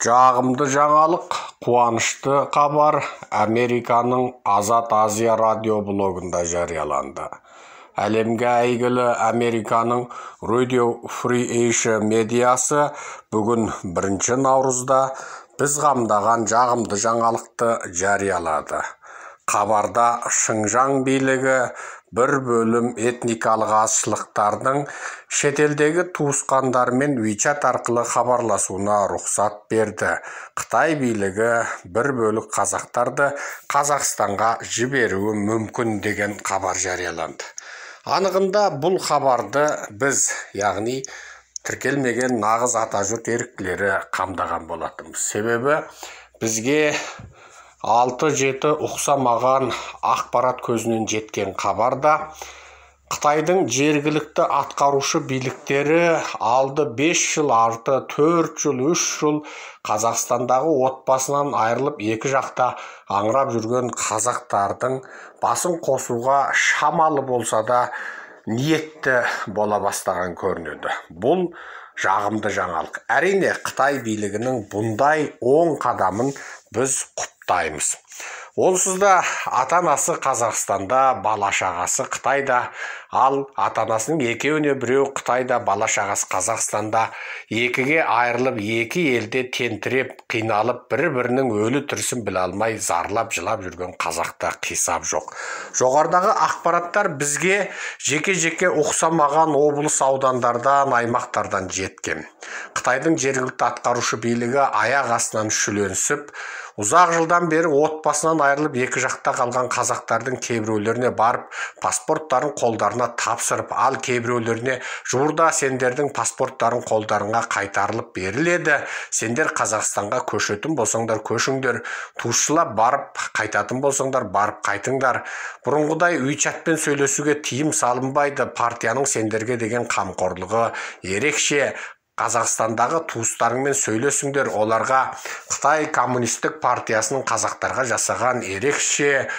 Жағымды жаңалық, қуанышты хабар Американың Азат Азия радиоблогында жарияланды. Әлемге әйгілі Американың Radio Free Asia медиасы бүгін 1 наурызда біз қамдаған жағымды жаңалықты жариялады. Хабарда Шыңжаң билігі бір бөлім этникалық азшылықтардың шетелдегі туысқандармен WeChat арқылы хабарласуына рұқсат берді. Қытай билігі бір бөлік қазақтарды Қазақстанға жіберуі мүмкін деген хабар жарияланды. Анығында бұл хабарды біз, яғни тіркелмеген нағыз атажұрт еріктілері қамдаған болатынбыз. Себебі бізге 6-7 ұқсамаған ақпарат көзінен жеткен хабарда Қытайдың жергілікті атқарушы биліктері алды 5 жыл, арты 4 жыл, 3 жыл Қазақстандағы отбасынан айырылып екі жақта аңырап жүрген қазақтардың басын қосуға шамалы болса да ниетті бола бастаған көрінеді. Бұл жағымды жаңалық. Әрине, Қытай билігінің бұндай оң қадамын біз құптаймыз. Онсыз да ата-анасы Қазақстанда, бала-шағасы Қытайда, ал ата-анасының екеуіне біреу Қытайда, бала-шағасы Қазақстанда, екіге айырылып, екі елде тентіреп, қиналып, бір-бірінің өлі тірісін біле алмай, зарлап, жылап жүрген қазақта қисап жоқ. Жоғарыдағы ақпараттар бізге жеке-жеке ұқсамаған облыс аудандардан, аймақтардан жеткен. Қытайдың жергілікті атқарушы билігі аяқ астынан шүленсіп, ұзақ жылдан бері отбасынан айырылып екі жақта қалған қазақтардың кейбіреулеріне барып паспорттарын қолдарына тапсырып, ал кейбіреулеріне жуырда сендердің паспорттарын қолдарыңа қайтарылып беріледі, сендер Қазақстанға көшетін болсаңдар көшіңдер, туысшылап барып қайтатын болсаңдар барып қайтыңдар. Бұрынғыдай WeChatпен сөйлесуге тыйым салынбайды, партияның сендерге деген қамқорлығы ерекше. Қазақстандағы туыстарыңмен сөйлесіңдер, оларға Қытай коммунистік партиясының қазақтарға жасаған ерекше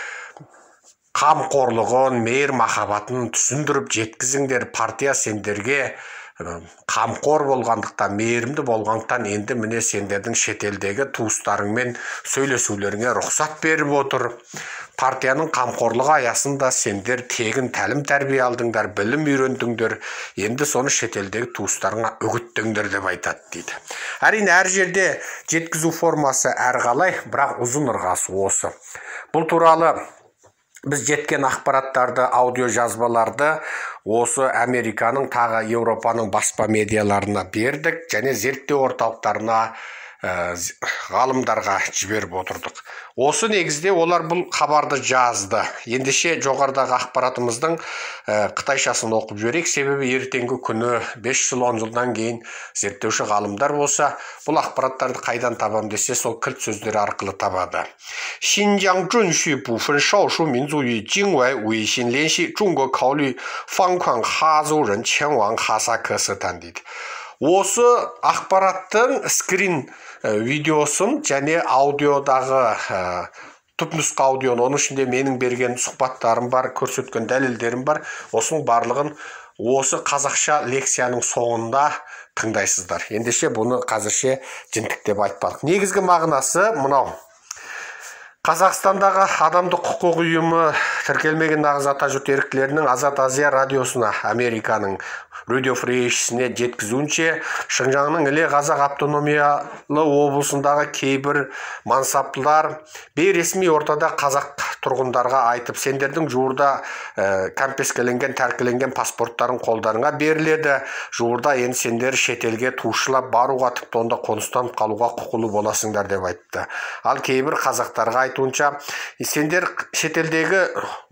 қамқорлығын, мейір махаббатын түсіндіріп жеткізіңдер. Партия сендерге қамқор болғандықтан, мейірімді болғандықтан енді міне сендердің шетелдегі туыстарыңмен сөйлесулеріңе рұқсат беріп отыр. Партияның қамқорлығы аясында сендер тегін тәлім тәрбие алдыңдар, білім үйрендіңдер, енді соны шетелдегі туыстарыңа үгіттеңдер деп айтады дейді. Әрине, әр жерде жеткізу формасы әрқалай, бірақ ұзын ырғасы осы. Бұл туралы біз жеткен ақпараттарды, аудио жазбаларды осы Американың тағы Еуропаның баспа медиаларына бердік, және зерттеу орталықтарына ғалымдарға жіберіп отырдық. Осы негізде олар бұл хабарды жазды. Ендеше жоғарыдағы ақпаратымыздың қытайшасын оқып жіберейік, себебі ертеңгі күні 5 жыл, 10 жылдан кейін зерттеуші ғалымдар болса, бұл ақпараттарды қайдан табам десе, сол кілт сөздері арқылы табады. Шинжаң жунши буфен шаошу минзу ю жиңуай уйшин ленши Чунго каолю фанкуан хазу рен ченван хаса кысытан дейді. Осы ақпараттың скрин видеосын және аудиодағы түпнұсқа аудионы, оның ішінде менің берген сұхбаттарым бар, көрсеткен дәлелдерім бар. Осының барлығын осы қазақша лекцияның соңында тыңдайсыздар. Ендеше бұны қазірше жінтік деп айтпалық. Негізгі мағынасы мынау. Қазақстандағы адамдық құқық ұйымы тіркелмеген нағыз атажұрт еріктілерінің Азат Азия радиосына, Американың Radio Free Asia'сіне жеткізуінше, Шыңжаңның Іле Қазақ автономиялы облысындағы кейбір мансаптылар бейресми ортада қазақ тұрғындарға айтып, сендердің жуырда кәмпескеленген, тәркіленген паспорттарын қолдарыңа беріледі, жуырда енді сендер шетелге туысшылап баруға, тіпті онда қоныстанып қалуға құқылы боласыңдар деп айтты. Ал кейбір қазақтарға айтуынша, сендер шетелдегі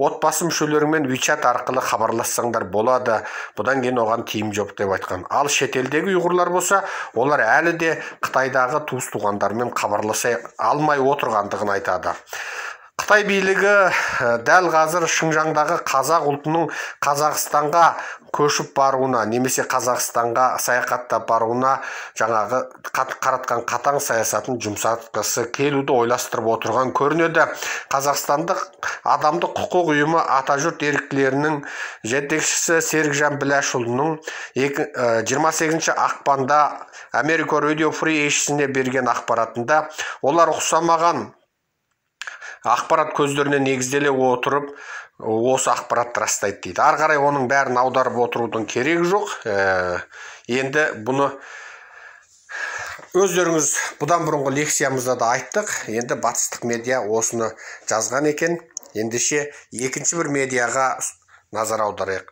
отбасы мүшелерімен WeChat арқылы хабарлассаңдар болады, бұдан кейін оған тиым жоқ деп айтқан. Ал шетелдегі ұйғырлар болса, олар әлі де Қытайдағы туыс-туғандармен хабарласа алмай отырғандығын айтады. Қытай билігі дәл қазір Шыңжаңдағы қазақ ұлтының Қазақстанға көшіп баруына, немесе Қазақстанға саяхаттап баруына жаңағы қаратқан қатаң саясатын жұмсатқысы келуді ойластырып отырған көрінеді. Қазақстандық адамдық құқық ұйымы Атажұрт еріктілерінің жетекшісі Серікжан Біләшұлының 28 ақпанда Америка Radio Free ешісіне берген ақпаратында олар ұқсамаған ақпарат көздеріне негізделе отырып, осы ақпаратты растайды дейді. Ары қарай оның бәрін аударып отырудың керегі жоқ. Енді бұны өздеріңіз бұдан бұрынғы лекциямызда да айттық. Енді батыстық медиа осыны жазған екен. Ендеше екінші бір медиаға назар аударайық.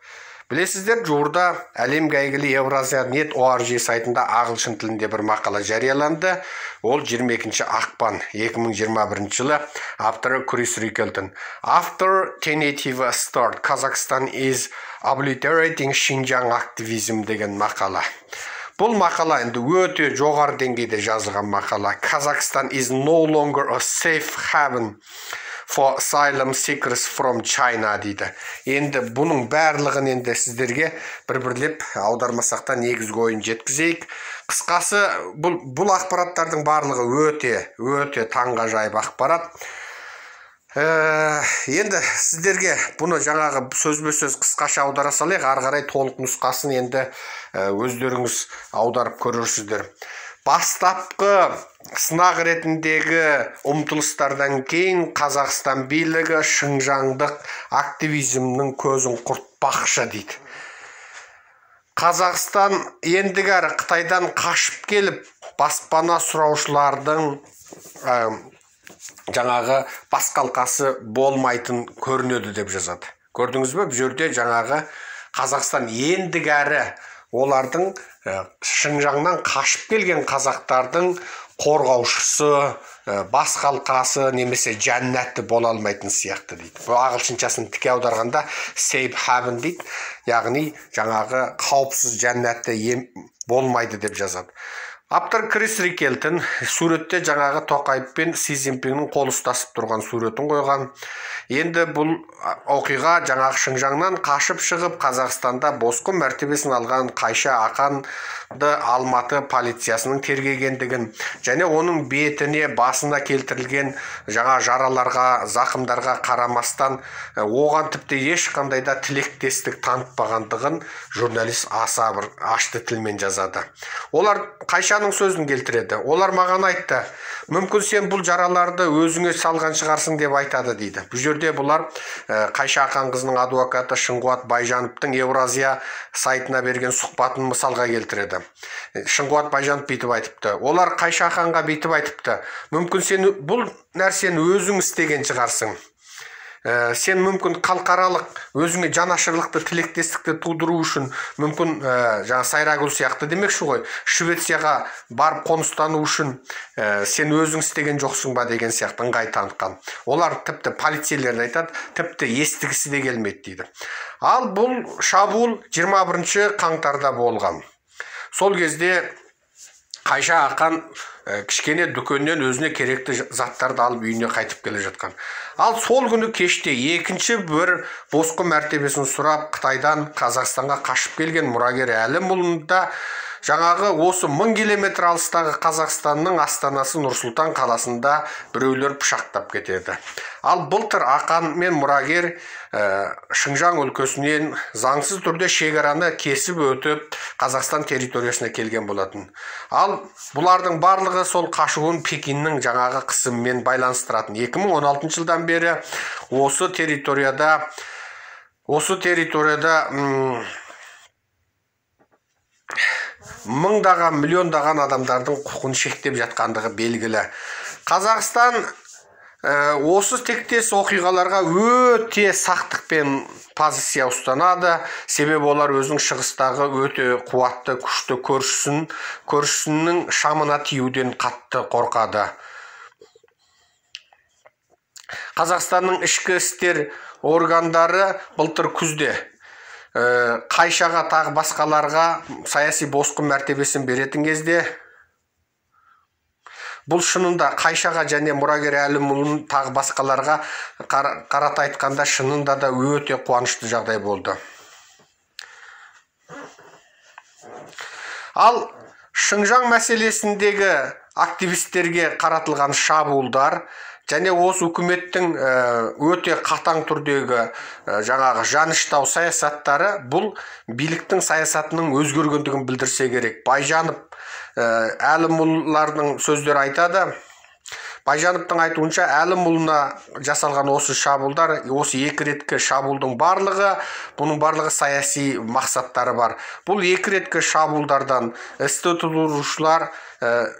Білесіздер, жуырда әлемге әйгілі Евразия Net ORG сайтында ағылшын тілінде бір мақала жарияланды. Ол 22 ақпан 2021 жылы. Авторы Крис Рикелтон. After tentative start, Kazakhstan is obliterating Xinjiang activism деген мақала. Бұл мақала енді өте жоғары деңгейде жазылған мақала. Kazakhstan is no longer a safe haven for asylum seekers from China дейді. Енді бұның барлығын енді сіздерге бір-бірлеп аудармасақта негізгі ойын жеткізейік. Қысқасы, бұл ақпараттардың барлығы өте таңғажайып ақпарат. Енді сіздерге бұны жаңағы сөзбе-сөз қысқаша аудара салайық, ары қарай толық нұсқасын енді өздеріңіз аударып көрерсіздер. Бастапқы сынақ ретіндегі ұмтылыстардан кейін Қазақстан билігі шыңжаңдық активизмнің көзін құртпақшы дейді. Қазақстан ендігәрі Қытайдан қашып келіп, баспана сұраушылардың жаңағы басқалқасы болмайтын көрінеді деп жазады. Көрдіңіз бе? Бұл жерде жаңағы Қазақстан ендігәрі олардың Шыңжаңнан қашып келген қазақтардың қорғаушысы, басқалқасы немесе жәннәті бола алмайтын сияқты дейді. Бұл ағылшыншасын тіке аударғанда safe haven дейді. Яғни жаңағы қауіпсіз жәннәті болмайды деп жазады. Автор Крис Рикелтон суретте жаңағы Тоқаев пен Си Цзиньпиннің қол ұстасып тұрған суретін қойған. Енді бұл оқиға жаңағы Шыңжаңнан қашып шығып Қазақстанда босқын мәртебесін алған Қайша Ақанды Алматы полициясының тергегендігін және оның бетіне, басына келтірілген жаңа жараларға, зақымдарға қарамастан оған тіпті ешқандай да тілектестік танытпағандығын журналист аса бір ашты тілмен жазады. Олар Қайшаның сөзін келтіреді. Олар маған айтты, мүмкін сен бұл жараларды өзіңе салған шығарсың деп айтады дейді. Бұл жерде бұлар Қайша Ақан қызының адвокаты Шыңғуат Байжановтың Евразия сайтына берген сұхбатын мысалға келтіреді. Шыңғуат Байжанов бүйтіп айтыпты. Олар Қайша Ақанға бүйтіп айтыпты. Мүмкін сен бұл нәрсені өзің істеген шығарсың. Сен мүмкін халықаралық өзіңе жанашырлықты, тілектестікті тудыру үшін мүмкін жаңа Сайрагүл сияқты демекші ғой, Швецияға барып қоныстану үшін сен өзің істеген жоқсың ба деген сияқты ыңғай танытқан. Олар тіпті полицейлерді айтады, тіпті естігісі де келмейді дейді. Ал бұл шабуыл 21 қаңтарда болған. Сол кезде Қайша Ақан кішкене дүкеннен өзіне керекті заттарды алып үйіне қайтып келе жатқан. Ал сол күні кеште екінші бір босқын мәртебесін сұрап Қытайдан Қазақстанға қашып келген мұрагер Әлімұлында жаңағы осы 1000 километр алыстағы Қазақстанның астанасы Нұр-Сұлтан қаласында біреулер пышақтап кетеді. Ал былтыр Ақан мен мұрагер Шыңжаң өлкесінен заңсыз түрде шекараны кесіп өтіп Қазақстан территориясына келген болатын. Ал бұлардың барлығы сол қашуын Пекиннің жаңағы қысымымен байланыстыратын. 2016 жылдан бері осы территорияда мыңдаған, миллиондаған адамдардың құқын шектеп жатқандығы белгілі. Қазақстан осы тектес оқиғаларға өте сақтықпен позиция ұстанады. Себебі олар өзінің шығыстағы өте қуатты, күшті көршісінің шамына тиюден қатты қорқады. Қазақстанның ішкі істер органдары былтыр күзде Қайшаға тағы басқаларға саяси босқын мәртебесін беретін кезде Бұл шынында Қайшаға және мұрагер Әлімұлын тағы басқаларға қарата айтқанда шынында да өте қуанышты жағдай болды. Ал Шыңжаң мәселесіндегі активистерге қаратылған шабуылдар және осы үкіметтің өте қатаң түрдегі жаңағы жаныштау саясаттары бұл биліктің саясатының өзгергендігін білдірсе керек. Байжанов Әлімұллардың сөздері айтады. Байжановтың айтуынша Әлімұлына жасалған осы шабуылдар, осы екі реткі шабуылдың барлығы, бұның барлығы саяси мақсаттары бар. Бұл екі реткі шабуылдардан істі тұтынушылар,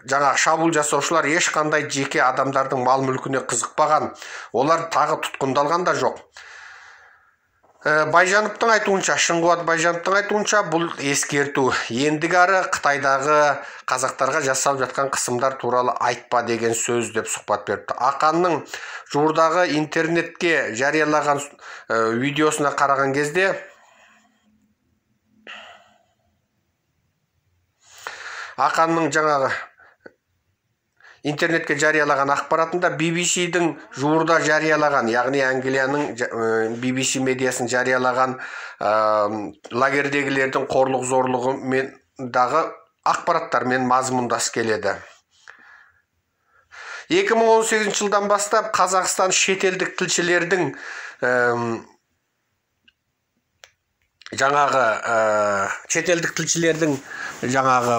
жаңа шабуыл жасаушылар ешқандай жеке адамдардың мал мүлкіне қызықпаған. Олар тағы тұтқындалған да жоқ. Байжановтың айтуынша, Шыңғуат Байжановтың айтуынша, бұл ескерту. Ендігәрі Қытайдағы қазақтарға жасалып жатқан қысымдар туралы айтпа деген сөз деп сұхбат беріпті. Ақанның жуырдағы интернетке жариялаған видеосына қараған кезде Ақанның жаңағы интернетке жариялаған ақпаратында BBC-дің жуырда жариялаған, яғни Англияның BBC медиасын жариялаған лагердегілердің қорлық зорлығы мендағы ақпараттармен мазмұндас келеді. 2018 жылдан бастап Қазақстан шетелдік тілшілердің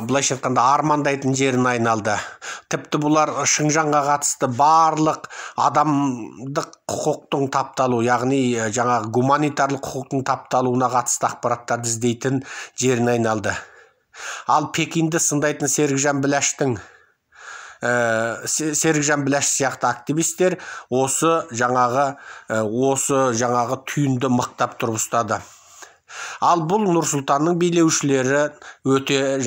былайша айтқанда армандайтын жерін айналды. Тіпті бұлар Шыңжаңға қатысты барлық адамдық құқықтың тапталу, яғни жаңағы гуманитарлық құқықтың тапталуына қатысты ақпараттарды іздейтін жерін айналды. Ал Пекинді сындайтын Серікжан Біләш сияқты активистер осы жаңағы түйінді мықтап тұрып ұстады. Ал бұл Нұрсұлтанның билеушілері өте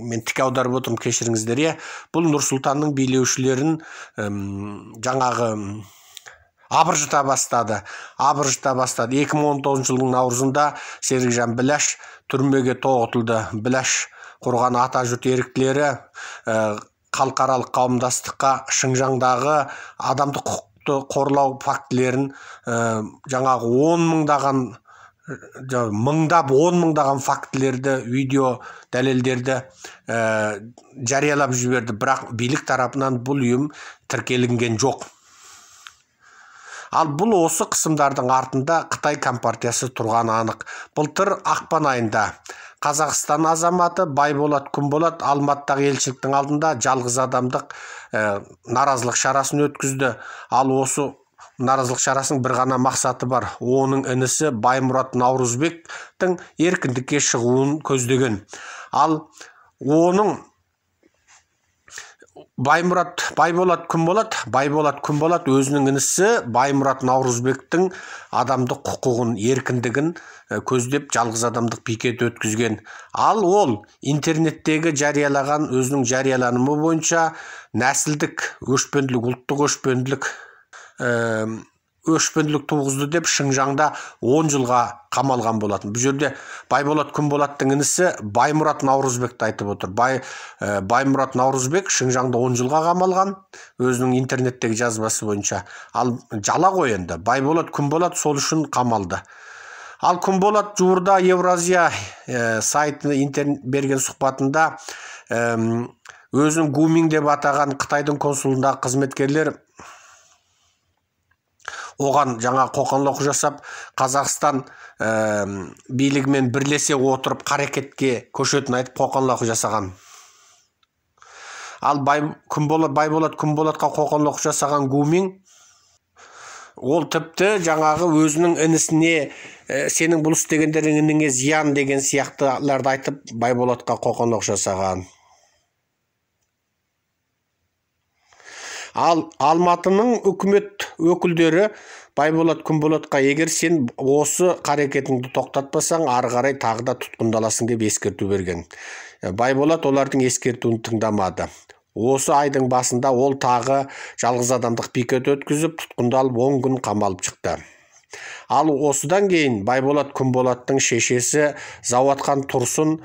мен тік аударып отырмын, кешіріңіздер. Бұл Нұрсұлтанның билеушілерін абыржыта бастады. 2019 жылдың наурызында Серікжан Біләш түрмеге тоғытылды. Біләш құрған ата жұрт еріктілері халықаралық қауымдастыққа Шыңжаңдағы адамдық құқық қорлау фактілерін жаңағы 10 мыңдаған фактілерді, видео дәлелдерді жариялап жіберді, бірақ билік тарапынан бұл ұйым тіркелінген жоқ. Ал бұл осы қысымдардың артында Қытай компартиясы тұрғаны анық. Былтыр ақпан айында Қазақстан азаматы Байболат Күнболат Алматыдағы елшіліктің алдында жалғыз адамдық наразылық шарасын өткізді. Ал осы наразылық шарасының бір ғана мақсаты бар. Оның інісі Баймұрат Наурызбектің еркіндікке шығуын көздеген. Ал оның Байболат Күнболат өзінің інісі Баймұрат Наурызбектің адамдық құқығын, еркіндігін көздеп жалғыз адамдық пикет өткізген. Ал ол интернеттегі жариялаған өзінің жарияланымы бойынша нәсілдік өшпенділік, ұлттық өшпенділік туғызды деп Шыңжаңда 10 жылға қамалған болатын. Бұл жерде Байболат Күнболаттың інісі Баймұрат Наурызбекті айтып отыр. Баймұрат Наурызбек Шыңжаңда 10 жылға қамалған, өзінің интернеттегі жазбасы бойынша. Ал жала ғой енді. Байболат Күнболат сол үшін қамалды. Ал Күнболат жуырда Евразия сайтына берген сұхбатында өзінің Гуминг деп атаған Қытайдың консулындағы қызметкерлер оған жаңа қоқанлоқы жасап, Қазақстан билігімен бірлесе отырып қарекетке көшетін айтып қоқанлоқы жасаған. Ал Байболат Күнболатқа қоқанлоқы жасаған Гуминг, ол тіпті жаңағы өзінің інісіне сенің бұл істегендеріңе зиян деген сияқтыларды айтып Байболатқа қоқанлоқы жасаған. Ал Алматының үкімет өкілдері Байболат Күнболатқа егер сен осы қарекетіңді тоқтатпасаң, ары қарай тағы да тұтқындаласың деп ескерту берген. Байболат олардың ескертуін тыңдамады. Осы айдың басында ол тағы жалғыз адамдық пикет өткізіп, тұтқындалып 10 күн қамалып шықты. Ал осыдан кейін Байболат Күнболаттың шешесі Зауатхан Тұрсын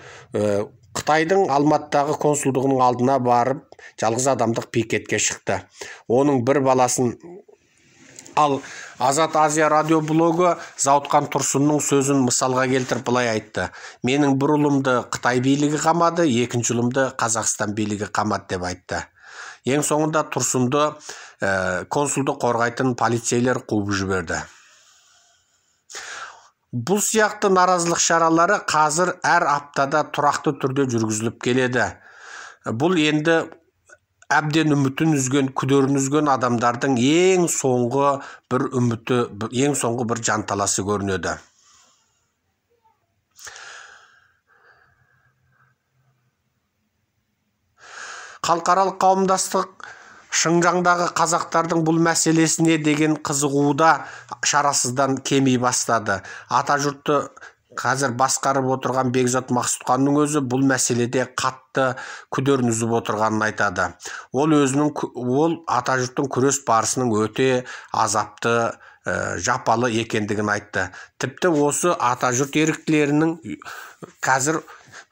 Қытайдың Алматыдағы консулдығының алдына барып, жалғыз адамдық пикетке шықты. Оның бір баласын ал Азат Азия радио блогы Зауытқан Тұрсынның сөзін мысалға келтіріп былай айтты: менің бір ұлымды Қытай билігі қамады, екінші ұлымды Қазақстан билігі қамады деп айтты. Ең соңында Тұрсынды консулды қорғайтын полицейлер қуып жіберді. Бұл сияқты наразылық шаралары қазір әр аптада тұрақты түрде жүргізіліп келеді. Бұл енді әбден үмітін үзген, күдерін үзген адамдардың ең соңғы бір үміті, ең соңғы бір жанталасы көрінеді. Халықаралық қауымдастық Шыңжаңдағы қазақтардың бұл мәселесіне деген қызығуда шарасыздан кеми бастады. Атажұртты қазір басқарып отырған Бекзат Мақсұтханның өзі бұл мәселеде қатты күдерін үзіп отырғанын айтады. Ол атажұрттың күрес барысының өте азапты, жапалы екендігін айтты. Тіпті осы атажұрт еріктілерінің қазір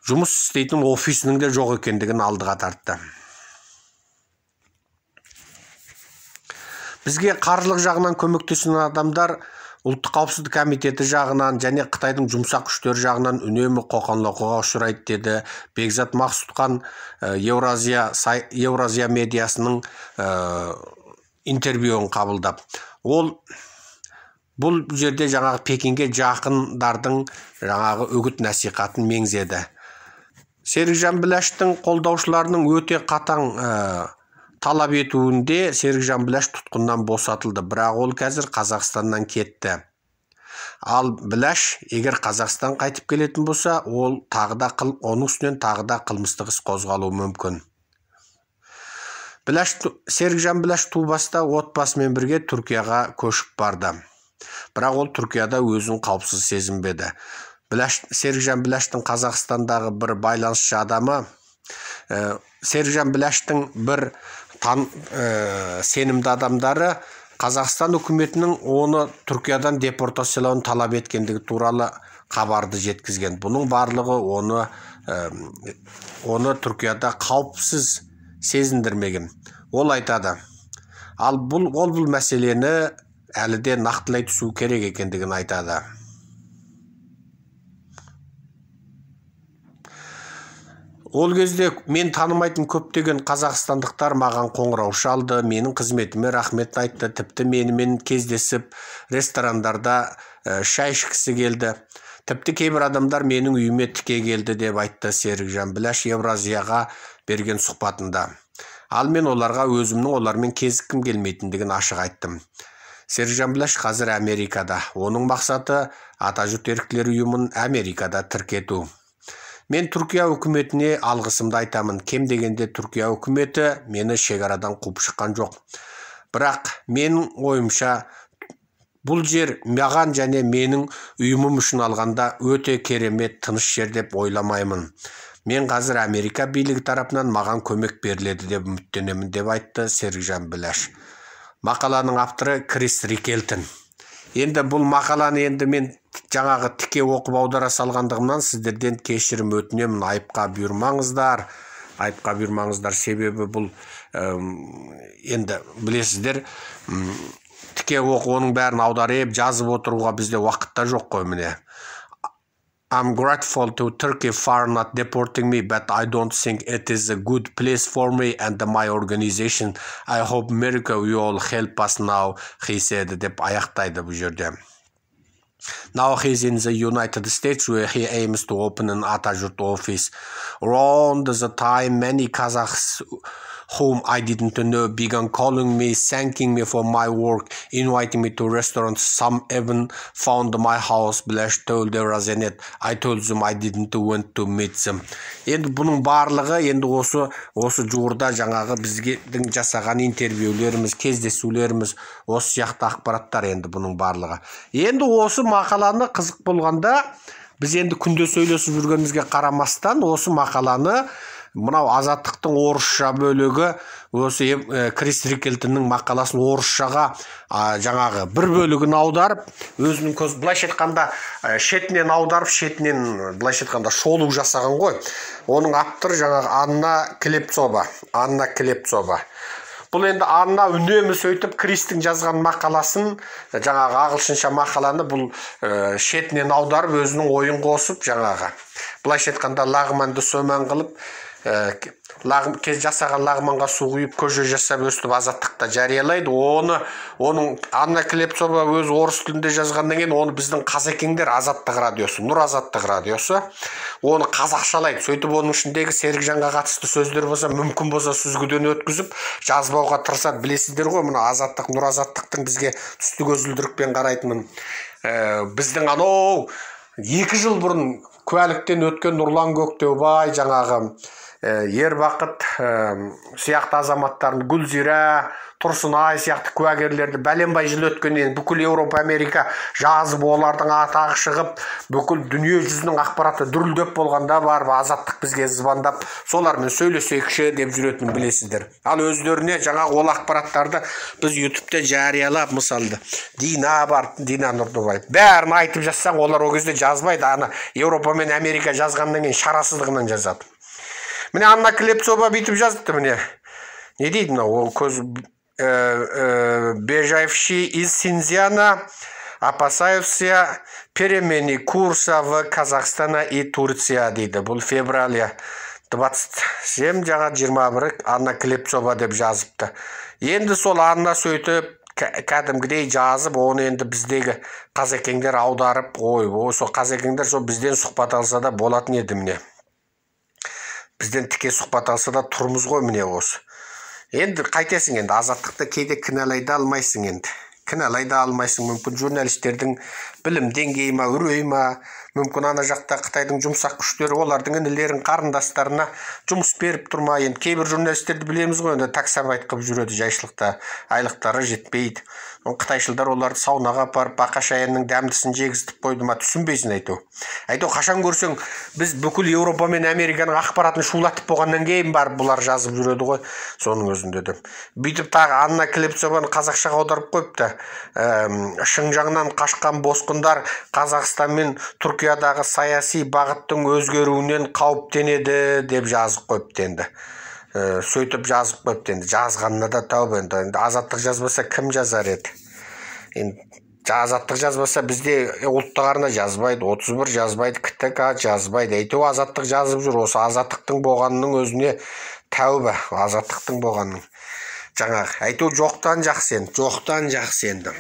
жұмыс істейтін офисінің де жоқ екендігін алдыға тартты. Бізге қаржылық жағынан көмектесетін адамдар Ұлттық қауіпсіздік комитеті жағынан және Қытайдың жұмсақ күштері жағынан үнемі қоқан-лоққыға ұшырайды, деді Бекзат Мақсұтхан Еуразия медиасының интервьюін қабылдап. Ол бұл жерде жаңағы Пекинге жақындардың жаңағы үгіт насихатын меңзеді. Серікжан Біләштің қолдаушыларының өте қатаң талап етуінде Серікжан Біләш тұтқыннан босатылды, бірақ ол қазір Қазақстаннан кетті. Ал Біләш егер Қазақстан қайтып келетін болса, оның үстінен тағы да қылмыстық іс қозғалуы мүмкін. Серікжан Біләш тубаста отбасымен бірге Түркияға көшіп барды. Бірақ ол Түркияда өзін қауіпсіз сезінбеді. Серікжан Біләштің Қазақстандағы бір байланысшы адамы, Серікжан Біләштің бір сенімді адамдары Қазақстан үкіметінің оны Түркиядан депортациялауын талап еткендігі туралы хабарды жеткізген. Бұның барлығы оны Түркияда қауіпсіз сезіндірмеген. Ол айтады. Ал бұл мәселені әлі де нақтылай түсу керек екендігін айтады. Ол кезде мен танымайтын көптеген қазақстандықтар маған қоңырау шалды, менің қызметіме рахмет айтты, тіпті менімен кездесіп, ресторандарда шай ішкісі келді. Тіпті кейбір адамдар менің үйіме тіке келді деп айтты Серікжан Біләш Евразияға берген сұхбатында. Ал мен оларға өзімнің олармен кезіккім келмейтіндігін ашық айттым. Серікжан Біләш қазір Америкада. Оның мақсаты Атажұрт еріктілер ұйымын Америкада тіркету. Мен Түркия үкіметіне алғысымды айтамын. Кем дегенде Түркия үкіметі мені шекарадан қуып шыққан жоқ. Бірақ менің ойымша бұл жер маған және менің ұйымым үшін алғанда өте керемет тыныш жер деп ойламаймын. Мен қазір Америка билігі тарапынан маған көмек беріледі деп үміттенемін деп айтты Серікжан Біләш. Мақаланың авторы Крис Рикелтін. Енді бұл мақаланы мен жаңағы тіке оқып аудара салғандығымнан сіздерден кешірім өтінемін. Айыпқа бұйырмаңыздар. Себебі бұл енді білесіздер, тіке оқып оның бәрін аударып жазып отыруға бізде уақытта жоқ қой міне. I'm grateful to Turkey for not deporting me, but I don't think it is a good place for me and my organization. I hope America will all help us now, he said, деп аяқтайды бұл жерде. Now he's in the United States where he aims to open an Atajurt office. Around the time, many Kazakhs whom I didn't know began calling me, thanking me for my work, inviting me to restaurants. Some even found my house. Bilәш told Razenet. I told them I didn't want to meet them. Енді бұның барлығы енді осы жуырда жаңағы бізгедің жасаған интервьюлеріміз, кездесулеріміз, осы сияқты ақпараттар енді бұның барлығы. Енді осы мақаланы қызық болғанда біз енді күнде сөйлесіп жүргенімізге қарамастан осы мақаланы мынау азаттықтың орысша бөлігі осы Крис Риккельтонның мақаласын орысшаға жаңағы бір бөлігін аударып, өзінің былайша айтқанда шетінен аударып, шетінен былайша айтқанда шолу жасаған ғой. Оның авторы жаңағы Анна Клепцова. Бұл енді Анна үнемі сөйтіп Кристің жазған мақаласын, жаңағы ағылшынша мақаланы бұл шетінен аударып, өзінің ойын қосып, жаңағы былайша айтқанда лағманды сөман қылып, жасаған лағманға су құйып көже жасап өстіп азаттықта жариялайды. Оның Анна Клепцова өз орыс тілінде жазғаннан кейін оны біздің Қазекеңдер Азаттық радиосы, Нұр Азаттық радиосы оны қазақшалайды. Сөйтіп оның ішіндегі Серікжанға қатысты сөздер болса, мүмкін болса сүзгіден өткізіп жазбауға тырысады. Білесіздер ғой, мына Азаттық, Нұр Азаттықтың бізге түсті көзілдірікпен қарайтынын. Біздің 2 жыл бұрын куәліктен өткен Нұрлан Көктеубай, жаңағы Ербақыт сияқты азаматтарын, Гүлзира, Тұрсынай сияқты куәгерлерді бәленбай жыл өткеннен бүкіл Еуропа, Америка жазып, олардың атағы шығып, бүкіл дүние жүзінің ақпараты дүрілдеп болғанда барып Азаттық бізге звондап, солармен сөйлесейікші деп жүретінін білесіздер. Ал өздеріне жаңағы ол ақпараттарды біз YouTube'да жариялап, мысалы Дина бар, Дина Нұрдыбай, бәрін айтып жазсаң, олар о кезде жазбайды. Ана Еуропа мен Америка жазғаннан кейін шарасыздығынан жазады. Міне Анна Клепцова бүйтіп жазды, міне. Не дейді мынау? Бежавшие из Синьцзяна опасаются перемены курса в Казахстана и Турция дейді. Бұл февраля 27 жаңа 21 Анна Клепцова деп жазыпты. Енді сол Анна сөйтіп кәдімгідей жазып, оны енді біздегі Қазекеңдер аударып, сол Қазекеңдер сол бізден сұхбат алса да болатын еді міне. Бізден тіке сұхбат алса да тұрмыз ғой міне осы. Енді қайтесің, енді азаттықты кейде кінәлай да алмайсың енді. Кінәлай да алмайсың, мүмкін журналистердің білім деңгейі ма, үрей ма, мүмкін ана жақта Қытайдың жұмсақ күштері олардың інілерін, қарындастарына жұмыс беріп тұрма. Енді кейбір журналистерді білеміз ғой, енді таксобайт қылып жүреді жайшылықта, айлықтары жетпейді. Қытайшылдар оларды саунаға апарып, бақа-шаянның дәмдісін жегізтіп қойды ма, түсінбейсің айту. Қашан көрсең, біз бүкіл Еуропа мен Американың ақпаратын шулатып болғаннан кейін барып бұлар жазып жүреді ғой, соның өзінде де. Бүйтіп тағы Анна Клепцованы қазақшаға аударып қойыпты. Шыңжаңнан қашқан босқындар Қазақстан мен Түркиядағы саяси бағыттың өзгеруінен қауіптенеді деп жазып қойыпты енді. Сөйтіп жазып қойыпты енді. Жазғанына да тәубе енді. Азаттық жазбаса кім жазар еді? Азаттық жазбаса бізде ұлттық арна жазбайды, 31 жазбайды, КТК жазбайды. Әйтеу азаттық жазып жүр. Осы азаттықтың болғанының өзіне тәубе, азаттықтың болғанның. Жаңағы әйтеу жоқтан жақсы енді.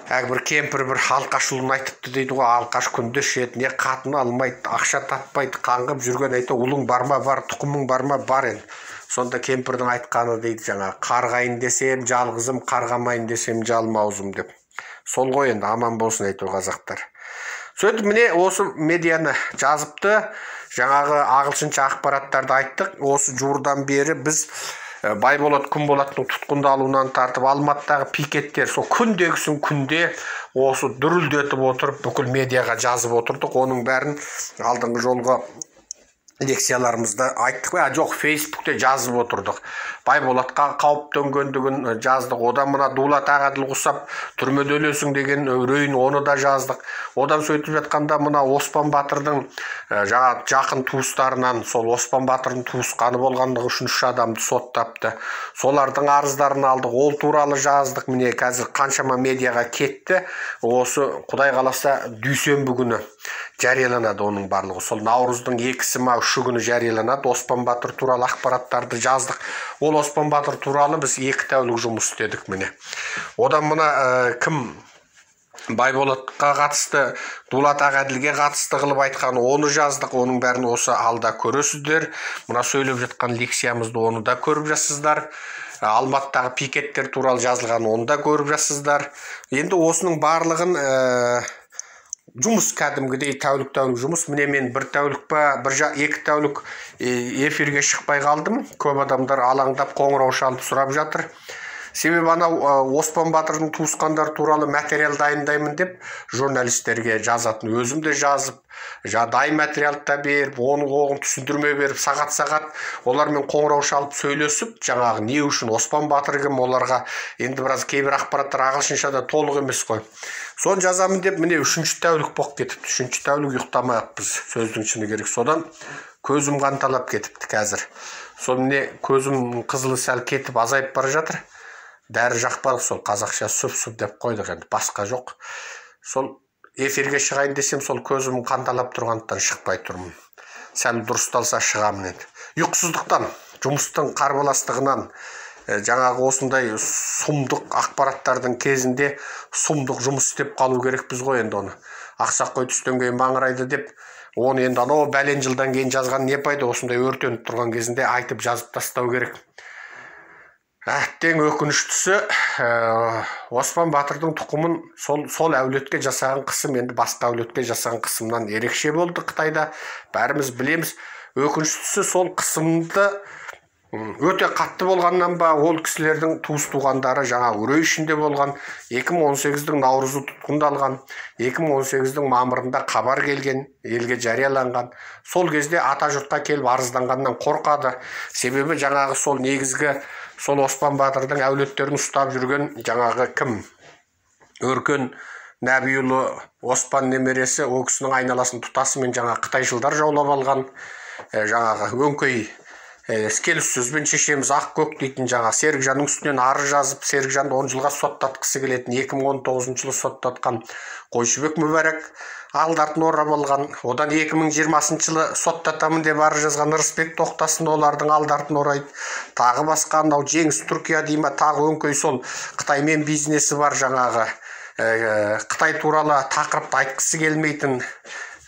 Бір кемпір бір алқаш ұлын айтыпты дейді ғой, алқаш күнде ішеді, қатын алмайды, ақша татпайды, қаңғып жүрген. Әйтеу ұлың бар ма бар, тұқымың бар ма бар енді. Сонда кемпірдің айтқаны дейді жаңағы, қарғайын десем жалғызым, қарғамайын десем жалмаузым деп. Сол ғой енді, аман болсын әйтеу қазақтар. Сөйтіп міне осы медианы жазыпты, жаңағы ағылшынша ақпараттарды айттық. Осы жуырдан бері біз Байболат Күнболаттың тұтқындалуынан тартып Алматыдағы пикеттер, сол күндегісін күнде осы дүрілдетіп отырып бүкіл медиаға жазып отырдық. Оның бәрін алдыңғы жолғы лекцияларымызда айттық. Жоқ, Фейсбукте жазып отырдық. Байболатқа қауіп төнгендігін жаздық. Одан мына Дулат Ағаділ Құсап түрмеде өлесің деген үрейін, оны да жаздық. Одан сөйтіп жатқанда мына Оспан Батырдың жақын туыстарынан, сол Оспан Батырдың туысқаны болғандығы үшін 3 адамды соттапты. Солардың арыздарын алдық, ол туралы жаздық. Міне қазір қаншама медиаға кетті. Осы Құдай қаласа дүйсенбі күні жарияланады оның барлығы. Сол наурыздың 2-сі ма 3-і күні жарияланады. Оспан Батыр туралы ақпараттарды жаздық. Ол Оспан Батыр туралы біз 2 тәулік жұмыс істедік міне. Одан мына кім Байболатқа қатысты, Дулат Ағаділге қатысты қылып айтқан, оны жаздық. Оның бәрін осы алда көресіздер. Мына сөйлеп жатқан лекциямызды оны да көріп жассыздар. Алматыдағы пикеттер туралы жазылған, оны да көріп жассыздар. Енді осының барлығын жұмыс кәдімгідей тәулік жұмыс. Міне мен 1 тәулік па, 2 тәулік эфирге шықпай қалдым. Көп адамдар алаңдап, қоңырау шалып сұрап жатыр. Себебі Оспан Батырдың туысқандары туралы материал дайындаймын деп журналистерге жазатын. Өзім де жазып, дайын материал да беріп, оғын түсіндірме беріп, сағат олармен қоңырау шалып сөйлесіп, жаңағы не үшін Оспан Батыр кім, оларға енді біраз кейбір ақпараттар ағылшыншада толық емес қой. Соны жазамын деп, міне 3-ші тәулік болып кетіпті. 3-ші тәулік ұйықтамайықпыз, сөздің шыны керек. Содан көзім қанталап кетіпті қазір. Сол міне көзім қызылы сәл кетіп азайып бара жатыр. Дәрі жақпадық, сол қазақша сүп-сүп деп қойдық, енді басқа жоқ. Сол эфирге шығайын десем, сол көзім қанталап тұрғандықтан шықпай тұрмын. Сәл дұрысталса шығамын енді. Ұйқысыздықтан, жұмыстың қарбаластығынан, жаңағы осындай сұмдық ақпараттардың кезінде сұмдық жұмыс істеп қалу керекпіз ғой енді оны. Ақсақ қой түстен кейін маңырайды деп, оны енді анау бәлен жылдан кейін жазған не пайда, осындай өртеніп тұрған кезінде айтып жазып тастау керек. Әттең өкініштісі, Оспан Батырдың тұқымын сол әулетке жасаған қысым енді басқа әулетке жасаған қысымнан ерекше болды Қытайда. Бәріміз білеміз. Өкініштісі сол қысымды өте қатты болғаннан ба, ол кісілердің туыс-туғандары жаңа үрей ішінде болған, 2018-дің наурызы тұтқындалған, 2018-дің мамырында хабар келген, елге жарияланған. Сол кезде ата жұртқа келіп арызданғаннан қорқады. Себебі жаңағы сол негізгі сол Оспан Батырдың әулеттерін ұстап жүрген жаңағы кім? Өркен Нәбиұлы Оспан немересі, ол кісінің айналасын тұтасымен жаңа қытайшылдар жаулап алған, жаңағы өңкей келіссөзбен шешеміз ақ көк дейтін жаңа Серікжанның үстінен арыз жазып, Серікжанды 10 жылға соттатқысы келетін, 2019 жылы соттатқан Қойшыбек Мүбәрак алдартын орап алған. Одан 2020 жылы соттатамын деп арыз жазған Рысбек Тоқтасын олардың алдартын орайды. Тағы басқа анау Жеңіс Түркия дейма, тағы өңкей сол Қытаймен бизнесі бар жаңағы Қытай туралы тақырыпты айтқысы келмейтін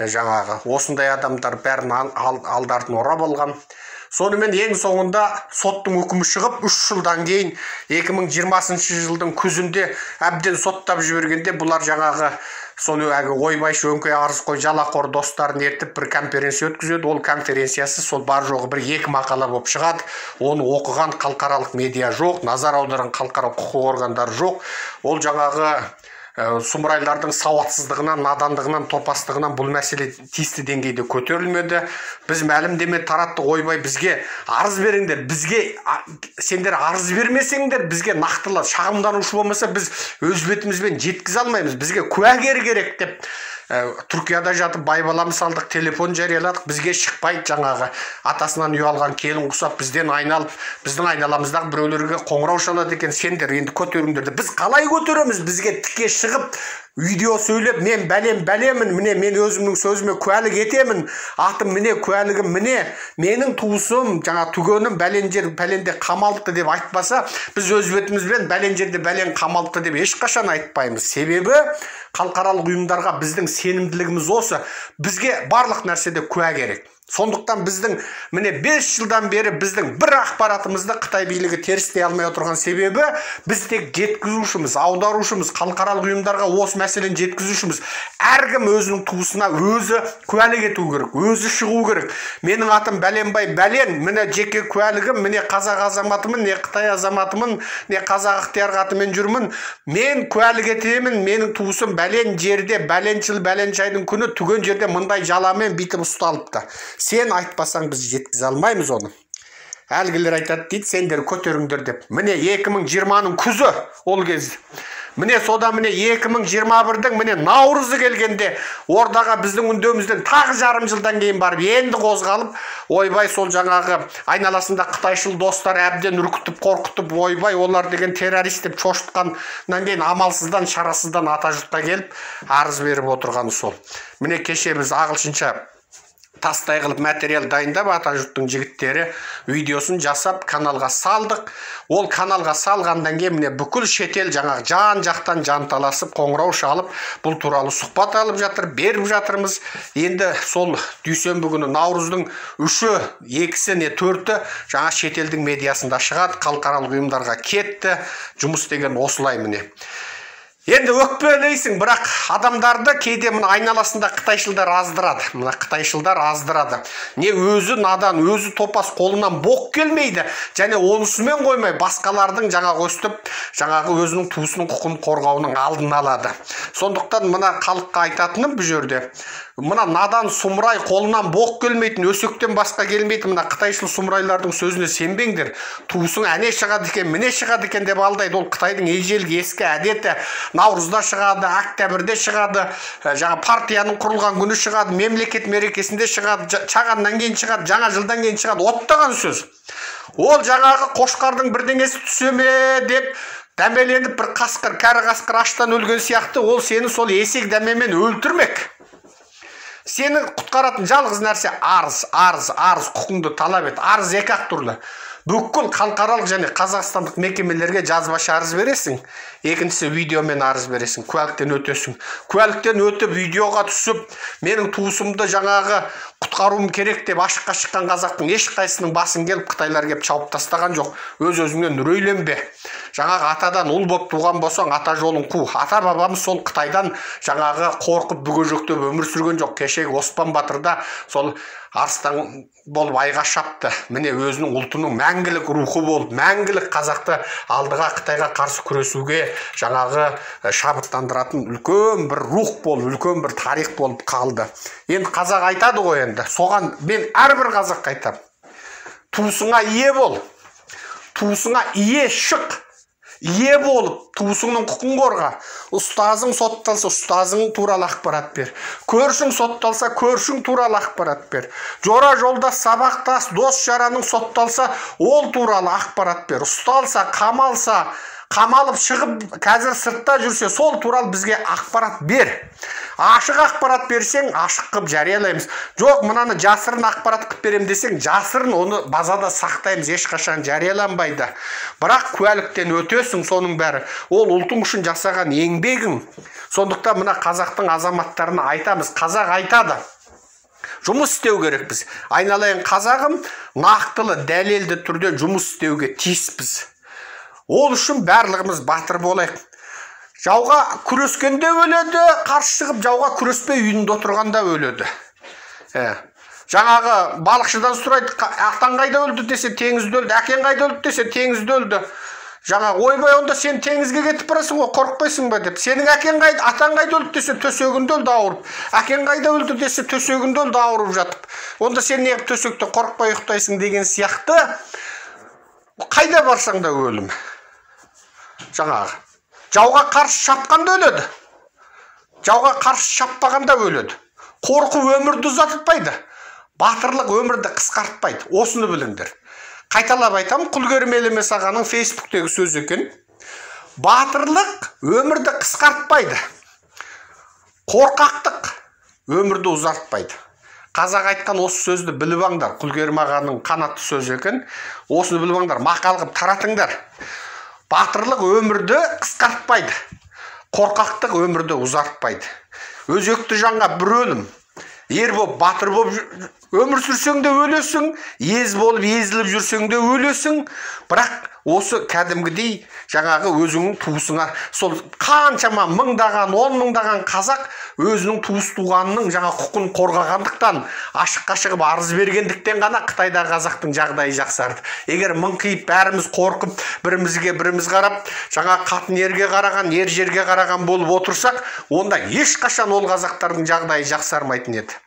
жаңағы осындай адамдар бәрін алдартын орап алған. Сонымен ең соңында соттың үкімі шығып, 3 жылдан кейін 2020 жылдың күзінде әбден соттап жібергенде бұлар жаңағы соны ойбайшы өңкей арызқой жалақор достарын ертіп бір конференция өткізеді. Ол конференциясы сол бар жоғы 1-2 мақала болып шығады. Оны оқыған халықаралық медиа жоқ, назар аударған халықаралық құқық органдары жоқ. Ол жаңағы сұмырайлардың сауатсыздығынан, надандығынан, топастығынан бұл мәселе тиісті деңгейде көтерілмеді. Біз мәлімдеме тараттық, ойбай бізге арыз беріңдер, бізге сендер арыз бермесеңдер, бізге нақтылы шағымданушы болмаса біз өз бетімізбен жеткізе алмаймыз, бізге куәгер керек деп Түркияда жатып байбаламыз алдық, телефон жарияладық, бізге шықпайды жаңағы атасынан ұялған келін құсап бізден айналып, біздің айналамыздағы біреулерге қоңырау шалады екен, сендер енді көтеріңдер. Біз қалай көтереміз? Бізге тіке шығып видео сөйлеп, мен бәлемін, міне мен өзімнің сөзіме куәлік етемін, атым міне, куәлігім міне, менің туысым жаңа түгенім бәлен жер бәленде қамалыпты деп айтпаса, біз өз бетімізбен бәлен жерде бәлен қамалыпты деп ешқашан айтпаймыз. Себебі халықаралық ұйымдарға біздің сенімділігіміз осы, бізге барлық нәрседе куә керек. Сондықтан біздің міне 5 жылдан бері біздің бір ақпаратымызды Қытай билігі терістей алмай отырған себебі біз тек жеткізушіміз, аударушымыз, халықаралық ұйымдарға осы мәселені жеткізушіміз. Әркім өзінің туысына өзі куәлік ету керек, өзі шығу керек. Менің атым Бәленбай бәлен, міне жеке куәлігім, міне қазақ азаматымын, не Қытай азаматымын, не қазақ ықтияр атымен жүрмін. Мен куәлік етемін, менің туысым бәлен жерде, бәлен жыл, бәлен жайдың күні түген жерде мындай жаламен битіп ұсталыпты. Сен айтпасаң біз жеткізе алмаймыз оны. Әлгілер айтады дейді, сендер көтеріңдер деп. Міне 2020-ның күзі ол кезде. Міне сода міне 2021-дің міне наурызы келгенде ордаға біздің үндеуімізден тағы жарым жылдан кейін барып енді қозғалып, ойбай сол жаңағы айналасында қытайшыл достар әбден үркітіп, қорқытып, ойбай олар деген террорист деп шошытқаннан кейін амалсыздан, шарасыздан ата жұртқа келіп арыз беріп отырғаны сол. Міне кеше біз ағылшынша тастай қылып материал дайындап ата жұрттың жігіттері видеосын жасап каналға салдық. Ол каналға салғандан кейін міне бүкіл шетел жаңағы жан-жақтан жанталасып қоңырау шалып бұл туралы сұхбат алып жатыр, беріп жатырмыз. Енді сол дүйсенбі күні наурыздың 3-і, 2-сі не 4-і жаңа шетелдің медиасында шығады, халықаралық ұйымдарға кетті. Жұмыс деген осылай міне. Енді өкпелейсің, бірақ адамдарды кейде мына айналасында қытайшылдар аздырады. Мына қытайшылдар аздырады. Не өзі надан, өзі топас, қолынан боқ келмейді. Және онысымен қоймай, басқалардың жаңағы өстіп, жаңағы өзінің туысының құқын қорғауының алдын алады. Сондықтан мына халыққа айтатыным бұл жерде, мына надан сұмырай, қолынан боқ келмейтін, өсектен басқа келмейтін мына қытайшыл сұмырайлардың сөзіне сенбеңдер. Туысың әне шығады екен, міне шығады екен деп алдайды. Ол Қытайдың ежелгі ескі әдеті. Наурызда шығады, октябрьде шығады, жаңа партияның құрылған күні шығады, мемлекет мерекесінде шығады, шағаннан кейін шығады, жаңа жылдан кейін шығады. Оттаған сөз. Ол жаңағы қошқардың бірдеңесі түсе ме деп дәмеленіп бір қасқыр, кәрі қасқыр аштан өлген сияқты, ол сені сол есек дәмемен өлтірмек. Сені құтқаратын жалғыз нәрсе арыз, құқыңды талап ет. Арыз екі-ақ түрлі. Бүкіл халықаралық және қазақстандық мекемелерге жазбаша арыз бересің. Екіншісі видеомен арыз бересің, куәліктен өтесің. Куәліктен өтіп видеоға түсіп, менің туысымды жаңағы құтқаруым керек деп ашыққа шыққан қазақтың ешқайсының басын келіп Қытайлар келіп шауып тастаған жоқ. Өз-өзіңнен үрейленбе. Жаңағы атадан ұл болып туған болсаң, ата жолын қу. Ата бабамыз сол Қытайдан жаңағы қорқып бүгежектеп өмір сүрген жоқ. Кешегі Оспан Батырда сол арыстан болып айға шапты. Міне өзінің ұлтының мәңгілік рухы болып, мәңгілік қазақты алдыға Қытайға қарсы күресуге жаңағы шабыттандыратын үлкен бір рух болып, үлкен бір тарих болып қалды. Енді қазақ айтады ғой енді. Соған мен әрбір қазаққа айтамын. Туысыңа ие бол. Туысыңа ие шық. Ие болып, туысыңның құқын қорға. Ұстазың сотталса, ұстазың туралы ақпарат бер. Көршің сотталса, көршің туралы ақпарат бер. Жора жолдас, сабақтас, дос жараның сотталса, ол туралы ақпарат бер. Ұсталса, қамалса, қамалып шығып, қазір сыртта жүрсе, сол туралы бізге ақпарат бер. Ашық ақпарат берсең, ашық қып жариялаймыз. Жоқ, мынаны жасырын ақпарат қып берем десең, жасырын, оны базада сақтаймыз, ешқашан жарияланбайды. Бірақ куәліктен өтесің соның бәрі. Ол ұлтың үшін жасаған еңбегің. Сондықтан мына қазақтың азаматтарына айтамыз, қазақ айтады. Жұмыс істеу керекпіз. Айналайын қазағым, нақтылы, дәлелді түрде жұмыс істеуге тиіспіз. Ол үшін барлығымыз батыр болайық. Жауға күрескенде өледі, қарсы шығып жауға күреспей үйінде отырғанда өледі. Жаңағы балықшыдан сұрайды, ақтан қайда өлді десе, теңізде өлді, әкең қайда өлді десе, теңізде өлді. Жаңағы ойбай, онда сен теңізге кетіп барасың ғой, қорықпайсың ба деп. Сенің әкең қайда, атаң қайда өлді десе, төсегінде өлді ауырып. Әкең қайда өлді десе, төсегінде өлді ауырып жатып. Онда сен неғып төсекте қорықпай ұйықтайсың деген сияқты. Қайда барсаң да өлім. Жаңағы жауға қарсы шапқанда өледі. Жауға қарсы шаппағанда өледі. Қорқу өмірді ұзартпайды. Батырлық өмірді қысқартпайды. Осыны біліңдер. Қайталап айтамын, Құлгермел емес ағаның Фейсбуктегі сөзі екен. Батырлық өмірді қысқартпайды. Қорқақтық өмірді ұзартпайды. Қазақ айтқан осы сөзді біліп аңдар. Құлгермел ағаның қанатты сөзі екен. Осыны біліп аңдар. Мақал қылып таратыңдар. Батырлық өмірді қысқартпайды. Қорқақтық өмірді ұзартпайды. Өзекті жанға бір өлім. Ер болып, батыр болып өмір сүрсең де өлесің, ез болып, езіліп жүрсең де өлесің. Бірақ осы кәдімгідей жаңағы өзіңнің туысыңа, сол қаншама мыңдаған, 10 мыңдаған қазақ өзінің туыс туғанының жаңа құқын қорғағандықтан, ашыққа шығып арыз бергендіктен ғана Қытайдағы қазақтың жағдайы жақсарды. Егер мыңқиып бәріміз қорқып, бірімізге біріміз қарап, жаңа қатын ерге қараған, ер жерге қараған болып отырсақ, онда ешқашан ол қазақтардың жағдайы жақсармайтын еді.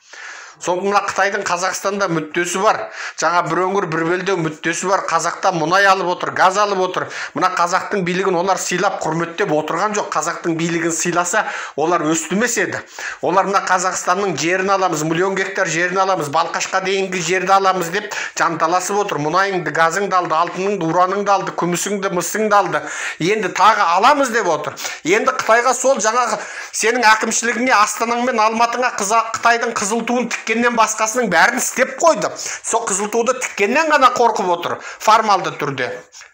Соңғы мына Қытайдың Қазақстанда мүддесі бар. Жаңа бір өңір бір белдеу мүддесі бар. Қазақтан мұнай алып отыр, газ алып отыр. Мына қазақтың билігін олар сыйлап, құрметтеп отырған жоқ. Қазақтың билігін сыйласа, олар өстімес еді. Олар мына Қазақстанның жерін аламыз, миллион гектар жерін аламыз, Балқашқа дейінгі жерді аламыз деп жанталасып отыр. Мұнайыңды, газыңды алды, алтыныңды, ураныңды алды, күмісіңді, мысыңды алды. Енді тағы аламыз деп отыр. Енді Қытайға сол жаңағы сенің әкімшілігіңе, Астанаң мен Алматыңа Қытайдың қызыл туын тіккеннен басқасының бәрін істеп қойды. Сол қызыл туды тіккеннен ғана қорқып отыр, формалды түрде.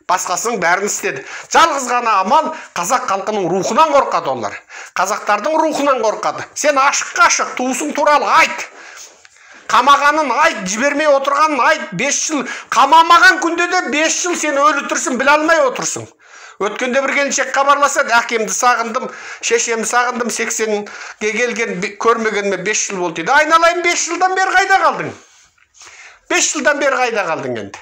Басқасының бәрін істеді. Жалғыз ғана амал қазақ халқының рухынан қорқады олар. Қазақтардың рухынан қорқады. Сен ашыққа ашық, туысың туралы айт. Қамағанын айт, жібермей отырғанын айт. 5 жыл қамамаған күнде де 5 жыл сен өлі тұрсың, біле алмай отырсың. Өткенде бір келіншек хабарласады, әкемді сағындым, шешемді сағындым, 80-ге келген көрмегеніме 5 жыл болды дейді. Айналайын, 5 жылдан бері қайда қалдың? 5 жылдан бері қайда қалдың енді?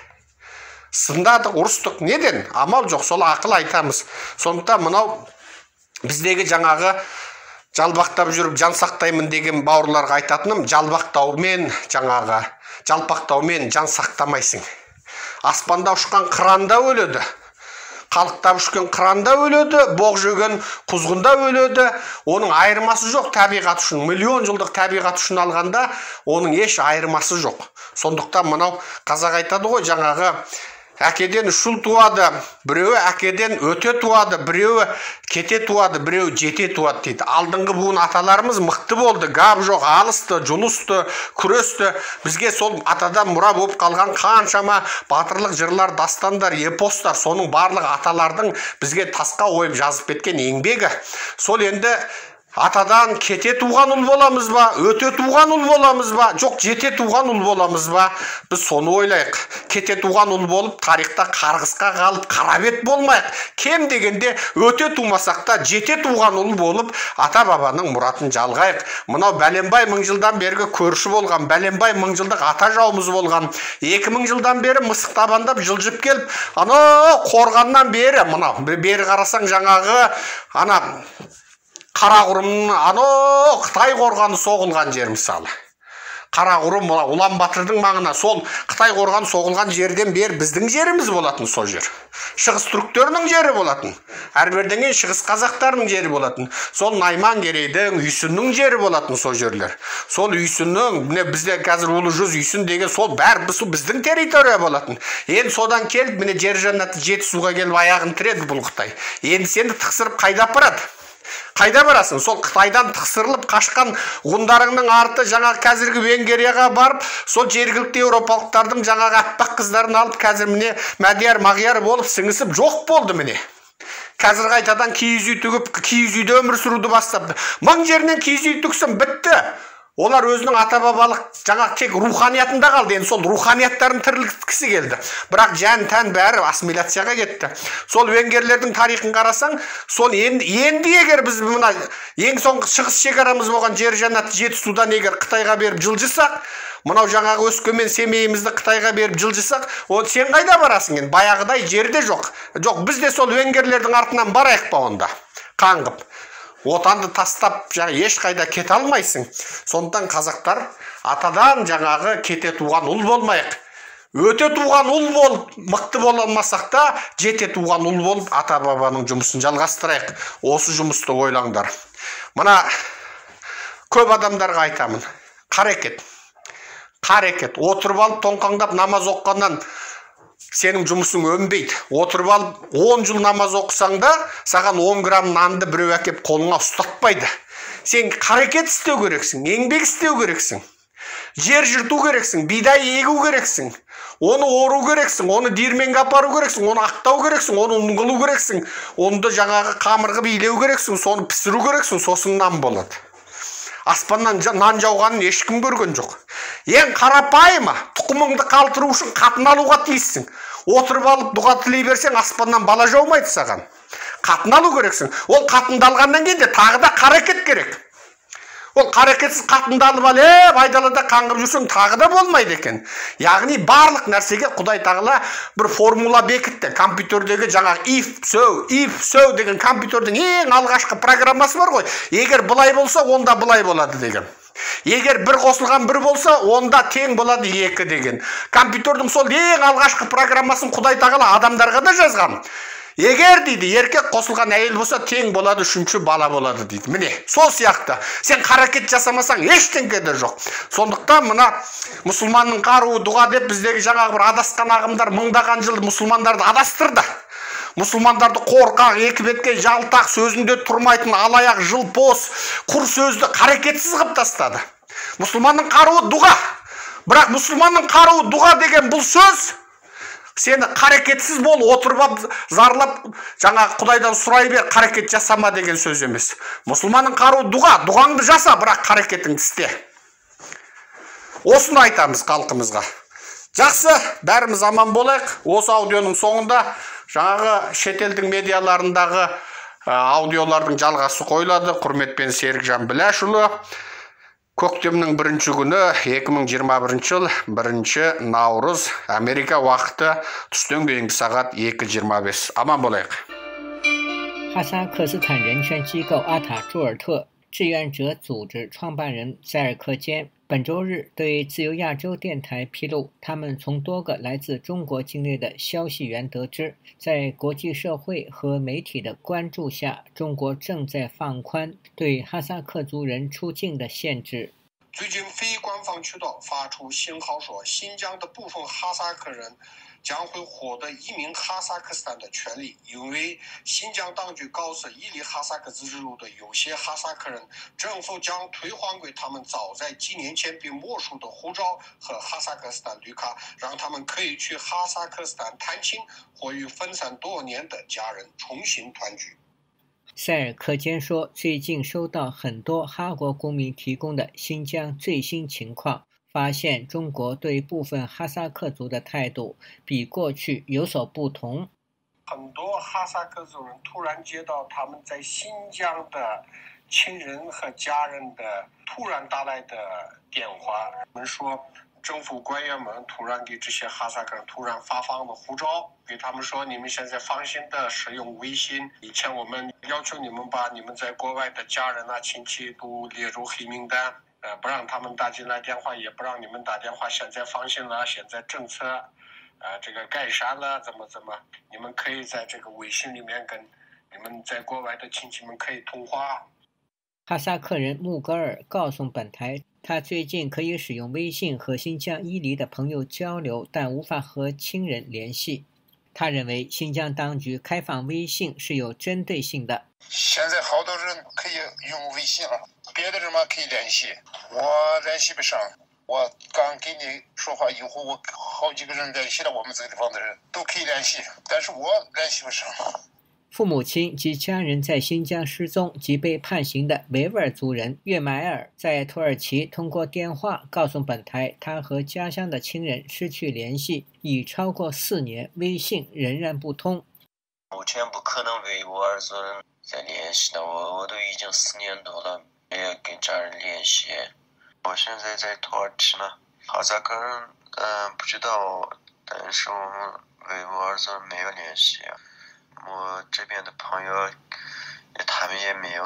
Сындадық, ұрыстық, неден? Амал жоқ, сол ақыл айтамыз. Сондықтан мынау біздегі жаңағы жалбақтап жүріп жан сақтаймын деген бауырларға айтатыным, жалбақтаумен жан сақтамайсың. Аспанда ұшқан қыранда өледі. Қалықтап ұшқан қыранда өледі, боқ жеген құзғында өледі. Оның айырмасы жоқ табиғат үшін. Миллион жылдық табиғат үшін алғанда, оның еш айырмасы жоқ. Сондықтан мынау қазақ айтады ғой, жаңағы әкеден 3 ұл туады, біреуі әкеден өте туады, біреуі кете туады, біреуі жете туады дейді. Алдыңғы буын аталарымыз мықты болды, гап жоқ, алысты, жұлысты, күресті. Бізге сол атадан мұра болып қалған қаншама батырлық жырлар, дастандар, эпостар, соның барлық аталардың бізге тасқа ойып жазып кеткен еңбегі. Сол енді атадан кете туған ұл боламыз ба, өте туған ұл боламыз ба, жоқ жете туған ұл боламыз ба? Біз соны ойлайық. Кете туған ұл болып, тарихта қарғысқа қалып, қарабет болмайық. Кем дегенде өте тумасақ та жете туған ұл болып, ата-бабаның мұратын жалғайық. Мынау бәленбай 1000 жылдан бергі көрші болған, бәленбай 1000 жылдық ата жауымыз болған, 2000 жылдан бері мысық табандап жылжып келіп, қорғаннан бері, мынау бері қарасаң жаңағы Қарақұрымның Қытай қорғаны соғылған жер мысалы. Қарақұрым Ұлан Батырдың маңына сол Қытай қорғаны соғылған жерден бері біздің жеріміз болатын сол жер. Шығыс түріктерінің жері болатын. Әрберден кейін шығыс қазақтарының жері болатын. Сол Найман Керейдің, Үйсіннің жері болатын сол жерлер. Сол Үйсіннің, бізде қазір Улы Жүз Үйсін деген сол бәрі біздің территория болатын. Енді содан келіп, міне жер жаннаты Жетісуға келіп аяғын тіреді бұл Қытай. Енді сені тықсырып қайда апарады? Қайда барасың? Сол Қытайдан тықсырылып қашқан ғұндарыңның арты жаңағы қазіргі Венгрияға барып, сол жергілікті еуропалықтардың жаңағы аппақ қыздарын алып, қазір міне Мадияр, Мағияр болып сіңісіп жоқ болды міне. Қазір қайтадан киіз үй тігіп, киіз үйде өмір сүруді бастапты. 1000 жерінен киіз үй тіксін, бітті. Олар өзінің ата-бабалық жаңағы тек руханиятында қалды. Енді сол руханияттарын тірілткісі келді. Бірақ жан тән бәрі ассимиляцияға кетті. Сол венгерлердің тарихын қарасаң, сол енді егер біз мына ең соңғы шығыс шекарамыз болған жер жаннаты Жетісудан егер Қытайға беріп жылжысақ, мынау жаңағы Өскемен Семейімізді Қытайға беріп жылжысақ, сен қайда барасың енді? Баяғыдай жерде жоқ. Жоқ, біз де сол венгерлердің артынан барайық па онда? Қаңғып. Отанды тастап, ешқайда кете алмайсың. Сондықтан қазақтар атадан жаңағы кете туған ұл болмайық. Өте туған ұл болып, мықты бола алмасақ та, жете туған ұл болып, ата-бабаның жұмысын жалғастырайық. Осы жұмысты ойлаңдар. Мына көп адамдарға айтамын. Қарекет. Отырып алып, тоңқаңдап намаз оққаннан сенің жұмысың өнбейді. Отырып алып 10 жыл намаз оқысаң да, саған 10 грамм нанды біреу әкеп қолыңа ұстатпайды. Сен қарекет істеу керексің, еңбек істеу керексің. Жер жырту керексің, бидай егу керексің. Оны ору керексің, оны диірменге апару керексің, оны ақтау керексің, оны ұн қылу керексің. Онды жаңағы қамырға билеу керексің, соны пісіру керексің, сосын нан болады. Аспаннан нан жауғанын ешкім көрген жоқ. Ең қарапайымы, тұқымыңды қалтыру үшін қатын алуға тиіссің. Отырып алып дұға тілей берсең, аспаннан бала жаумайды саған. Қатын алу керексің. Ол қатынды алғаннан кейін де тағы да қарекет керек. Ол қарекетсіз қатынды алып айдалада қаңғып жүрсең тағы да болмайды екен. Яғни барлық нәрсеге Құдай тағала бір формула бекітті. Компьютердегі жаңағы if so деген компьютердің ең алғашқы программасы бар ғой. Егер былай болса, онда былай болады деген. Егер бір қосылған бір болса, онда тең болады 2 деген. Компьютердің сол ең алғашқы программасын Құдай тағала адамдарға да жазған. Егер дейді, еркек қосылған әйел болса, тең болады, 3-ші бала болады дейді. Міне, сол сияқты. Сен қарекет жасамасаң, ештеңе де жоқ. Сондықтан мына мұсылманның қаруы дұға деп біздегі жаңағы бір адасқан ағымдар мыңдаған жыл мұсылмандарды адастырды. Мұсылмандарды қорқақ, екі бетке жалтақ, сөзінде тұрмайтын алаяқ, жылпос, құр сөзді қарекетсіз қылып тастады. Мұсылманның қаруы дұға. Бірақ мұсылманның қаруы дұға деген бұл сөз сені қарекетсіз бол, отырып зарлап, жаңағы Құдайдан сұрай бер, қарекет жасама деген сөз емес. Мұсылманның қаруы дұға, дұғаңды жаса, бірақ қарекетіңді істе. Осыны айтамыз халқымызға. Жақсы, бәріміз аман болайық. Осы аудионың соңында жаңағы шетелдің медиаларындағы аудиолардың жалғасы қойылады. Құрметпен Серікжан Біләшұлы. Көктемнің 1 күні 2021 жыл 1 наурыз Америка уақыты түстен кейінгі сағат 2:25. Аман болайық. 哈萨克斯坦人权机构阿塔朱尔特志愿者组织创办人塞尔克坚本周日对自由亚洲电台披露，他们从多个来自中国境内的消息源得知，在国际社会和媒体的关注下，中国正在放宽对哈萨克族人出境的限制。最近非官方渠道发出信号说，新疆的部分哈萨克人将会获得移民哈萨克斯坦的权利，因为新疆当局告知伊犁哈萨克自治州的有些哈萨克人，政府将退还给他们早在几年前被没收的护照和哈萨克斯坦绿卡，让他们可以去哈萨克斯坦探亲或与分散多年的家人重新团聚。塞尔克坚说，最近收到很多哈国公民提供的新疆最新情况，发现中国对部分哈萨克族的态度比过去有所不同。很多哈萨克族人突然接到他们在新疆的亲人和家人的突然打来的电话，我们说政府官员们突然给这些哈萨克人突然发放了护照，给他们说你们现在放心的使用微信，以前我们要求你们把你们在国外的家人亲戚都列入黑名单，不让他们打进来电话，也不让你们打电话，现在放心了，现在政策这个改善了，怎么你们可以在这个微信里面跟你们在国外的亲戚们可以通话。哈萨克人穆格尔告诉本台，他最近可以使用微信和新疆伊犁的朋友交流，但无法和亲人联系。他认为新疆当局开放微信是有针对性的。现在好多人可以用微信了，别的人嘛可以联系，我联系不上。我刚跟你说话以后，我好几个人联系了，我们这个地方的人都可以联系，但是我联系不上。父母亲及家人在新疆失踪及被判刑的维吾尔族人岳买尔在土耳其通过电话告诉本台，他和家乡的亲人失去联系已超过4年，微信仍然不通。目前不可能维吾尔族人再联系了，我都已经4年多了没有跟家人联系。我现在在土耳其呢，哈萨克人不知道，但是我们维吾尔族人没有联系。我这边的朋友他们也没有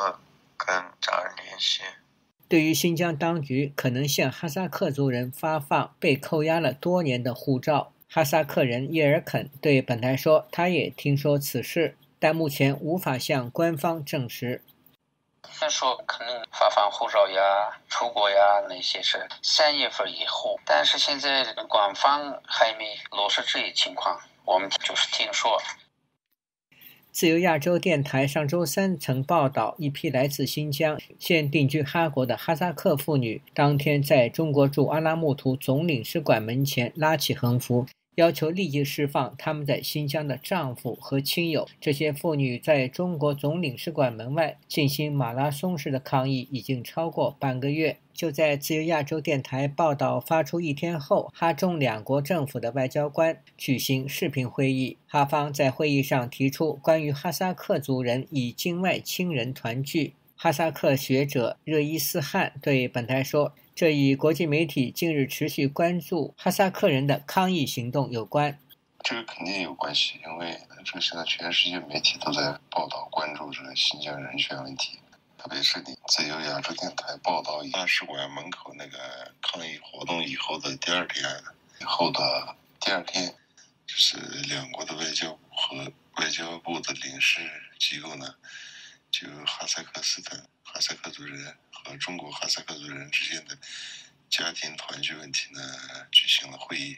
跟家人联系。对于新疆当局可能向哈萨克族人发放被扣押了多年的护照，哈萨克人叶尔肯对本台说，他也听说此事，但目前无法向官方证实。说可能发放护照呀、出国呀那些是3月份以后，但是现在官方还没落实这些情况，我们就是听说。自由亚洲电台上周3曾报道，一批来自新疆现定居哈国的哈萨克妇女当天在中国驻阿拉木图总领事馆门前拉起横幅，要求立即释放他们在新疆的丈夫和亲友。这些妇女在中国总领事馆门外进行马拉松式的抗议已经超过半个月。就在自由亚洲电台报道发出1天后，哈中2国政府的外交官举行视频会议，哈方在会议上提出关于哈萨克族人与境外亲人团聚。哈萨克学者热伊斯汗对本台说，这与国际媒体近日持续关注哈萨克人的抗议行动有关。这个肯定有关系，因为这现在全世界媒体都在报道关注这个新疆人权问题，特别是你自由亚洲电台报道大使馆门口那个抗议活动以后的第二天，就是2国的外交部和外交部的领事机构呢，就哈萨克斯坦哈萨克族人和中国哈萨克族人之间的家庭团聚问题呢举行了会议。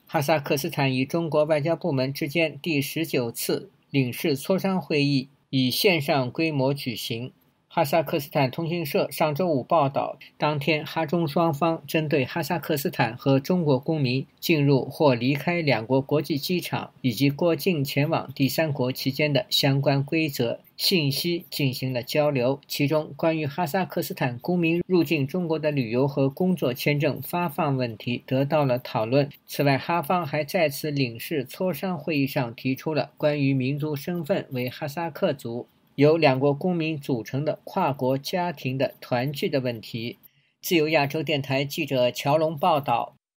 哈萨克斯坦与中国外交部门之间第19次领事磋商会议以线上规模举行。哈萨克斯坦通讯社上周五报道，当天哈中双方针对哈萨克斯坦和中国公民进入或离开两国国际机场以及过境前往第三国期间的相关规则信息进行了交流，其中关于哈萨克斯坦公民入境中国的旅游和工作签证发放问题得到了讨论。此外，哈方还在此领事磋商会议上提出了关于民族身份为哈萨克族，由两国公民组成的跨国家庭的团聚的问题。自由亚洲电台记者乔龙报道。